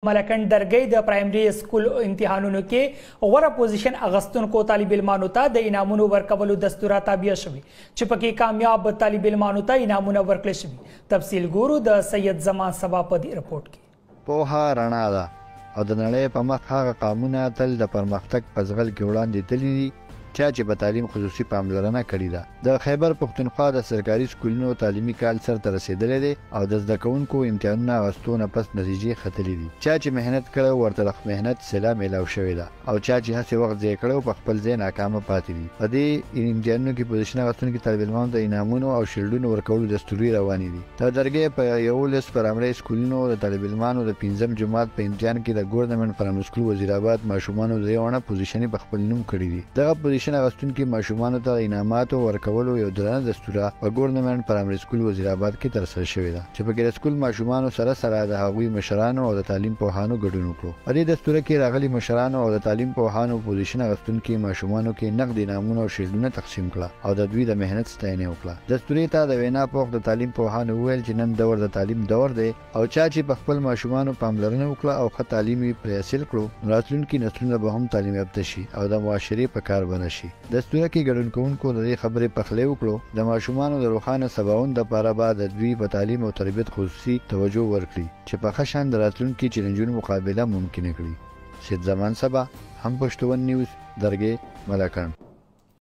ملکند درګي د پرایمري سکول امتحانونو کې غوره پوزیشن اغستونکو طالب علمانو ته د انعامونو ورکولو دستور تابع شوی چې پکې کامیاب طالب علمانو ته انعامونه ورکړل شوي. تفصیل ګورو د سید زمان سبا په دې رپورت کې. پوهه رڼا ده او د نړۍ په مخ هغه قامونه تل د پرمختګ په ځغل کې وړاندې تللي دي چې په تعلیم خصوصي پاملرنه کړې ده. د خیبر پښتونخوا د سرکاري سکولونو تعلیمي کال سرته رسیدلی دی او د زده کوونکو امتحانونه اغوستو نه پس نتیجې ختلي دي. چې مهنت کړی ورته مهنت سلا میلاو شوې ده او چې هڅې وخت ځای کړی په خپل ځای ناکامه پاتې دي. په دې امتحانونو کې پوزیشن اغوستونکي طالب علمانو ته انعامونو او شیلډونو ورکولو دستوري روانې دي. د درګۍ په 11 پرایمري سکولونو د طالب علمانو د 5م جماعت په امتحان کې د ګورنمنت پرایمري سکول وزیرآباد ماشومانو د یوه پوزیشن په خپل نوم کړی دي. دغه پوزیشن اغوستونکي ماشومانو ته انعاماتو ورکولو یو درنه دستوره په ګورنمنت پرایمري سکول وزیرآباد کې ترسره شوې ده چې په کې د سکول ماشومانو سره د هغوی مشرانو او د تعلیم پوهانو ګډون وکړو. په دې دستوره کې راغلي مشرانو او د تعلیم پوهانو پوزیشن اغوستونکي ماشومانو کې نقد انعامونه او شیلډونه تقسیم کړه او د دوی د مهنت ستاینه وکړه. دستورې ته د وینا پوښ د تعلیم پوهانو ویل چې نن دور د تعلیم دور دی او چې په خپل ماشومانو پاملرنه وکړه او ښه تعلیم یې پرې حاصل کړو راتلونکي نسلونه به هم تعلیم یافته شي او د معاشرې په کار بنه شي. دستوره کې ګډون کوونکو د دې خبرې پخلی وکړو د ماشومانو د روښانه سباوون دپاره به د دوی په تعلیم او تربیت خصوصي توجه ورکړي چې په ښه شان د راتلونکي چیلنجونو مقابله ممکنه کړي. سید زمان سبا هم پښتون نیوز درګۍ ملکند.